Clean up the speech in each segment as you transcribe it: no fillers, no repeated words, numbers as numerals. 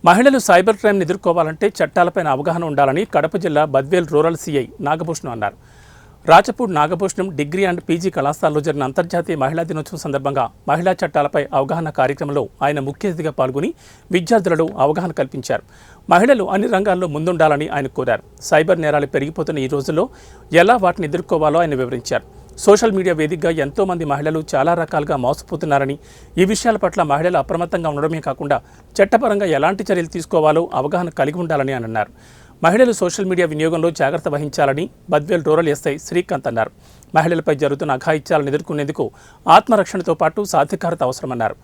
మహిళలు సైబర్ క్రైమ్ని ఎదుర్కోవాలంటే చట్టాలపైన అవగాహన ఉండాలని కడప జిల్లా బద్వేల్ రూరల్ సీఐ నాగభూషణం అన్నారు. రాచపూడ్ నాగభూషణం డిగ్రీ అండ్ పీజీ కళాశాలలో జరిగిన అంతర్జాతీయ మహిళా దినోత్సవం సందర్భంగా మహిళా చట్టాలపై అవగాహన కార్యక్రమంలో ఆయన ముఖ్య అతిథిగా పాల్గొని విద్యార్థులలో అవగాహన కల్పించారు. మహిళలు అన్ని రంగాల్లో ముందుండాలని ఆయన కోరారు. సైబర్ నేరాలు పెరిగిపోతున్న ఈ రోజుల్లో ఎలా వాటిని ఎదుర్కోవాలో ఆయన వివరించారు. సోషల్ మీడియా వేదికగా ఎంతోమంది మహిళలు చాలా రకాలుగా మోసపోతున్నారని, ఈ విషయాల పట్ల మహిళలు అప్రమత్తంగా ఉండడమే కాకుండా చట్టపరంగా ఎలాంటి చర్యలు తీసుకోవాలో అవగాహన కలిగి ఉండాలని ఆయన అన్నారు. మహిళలు సోషల్ మీడియా వినియోగంలో జాగ్రత్త వహించాలని బద్వేల్ రూరల్ ఎస్ఐ శ్రీకాంత్ అన్నారు. మహిళలపై జరుగుతున్న అఘాయిత్యాలను ఎదుర్కొనేందుకు ఆత్మరక్షణతో పాటు సాధికారత అవసరమన్నారు.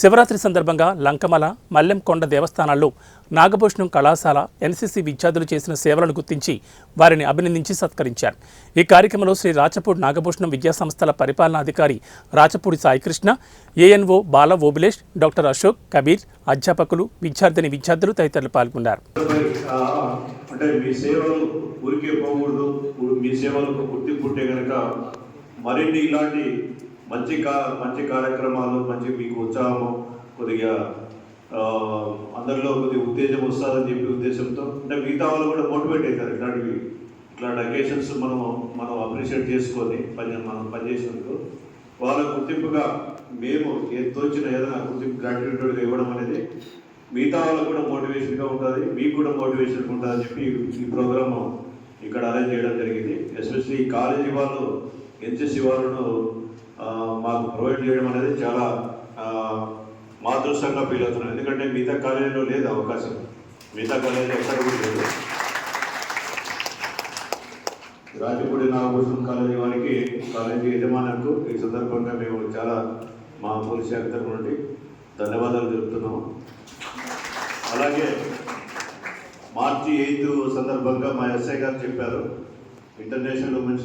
శివరాత్రి సందర్భంగా లంకమల, మల్లెంకొండ దేవస్థానాల్లో నాగభూషణం కళాశాల ఎన్సీసీ విద్యార్థులు చేసిన సేవలను గుర్తించి వారిని అభినందించి సత్కరించారు. ఈ కార్యక్రమంలో శ్రీ రాచపూడి నాగభూషణం విద్యాసంస్థల పరిపాలనాధికారి రాచపూడి సాయికృష్ణ, ఏఎన్ఓ బాల ఓబిలేష్, డాక్టర్ అశోక్, కబీర్, అధ్యాపకులు, విద్యార్థులు తదితరులు పాల్గొన్నారు. అంటే మీ సేవలు ఊరికే పోకూడదు, మీ సేవలకు గుర్తింపు ఉంటే కనుక మరిన్ని ఇలాంటి మంచి కార్యక్రమాలు, మీకు ఉత్సాహము, కొద్దిగా అందరిలో కొద్దిగా ఉత్తేజం వస్తుందని చెప్పి ఉద్దేశంతో అంటే మిగతా వాళ్ళు కూడా మోటివేట్ అవుతారు. ఇట్లాంటి అకేషన్స్ మనం అప్రిషియేట్ చేసుకొని మనం పనిచేసినందుకు వాళ్ళ గుర్తింపుగా మేము తోచిన ఏదైనా గుర్తింపు గ్రాట్యుటీగా ఇవ్వడం అనేది మిగతా వాళ్ళకు కూడా మోటివేషన్గా ఉంటుంది, మీకు కూడా మోటివేషన్గా ఉంటుంది అని చెప్పి ఈ ప్రోగ్రామ్ ఇక్కడ అరేంజ్ చేయడం జరిగింది. ఎస్పెషల్లీ ఈ కాలేజీ వాళ్ళు ఎన్సీసీ వాళ్ళను మాకు ప్రొవైడ్ చేయడం అనేది చాలా మా అదృష్టంగా ఫీల్ అవుతున్నాం. ఎందుకంటే మిగతా కాలేజీలో లేదు అవకాశం, మిగతా కాలేజీ ఎక్కడ కూడా లేదు. రాజపూడి నాగభూషణం కాలేజీ వారికి, కాలేజీ యజమానులకు ఈ సందర్భంగా మేము చాలా మా పోలీస్ శాఖ తరఫు నుండి ధన్యవాదాలు తెలుపుతున్నాము. అలాగే మార్చి 8 సందర్భంగా మా ఎస్ఐ గారు చెప్పారు, ఇంటర్నేషనల్ ఉమెన్స్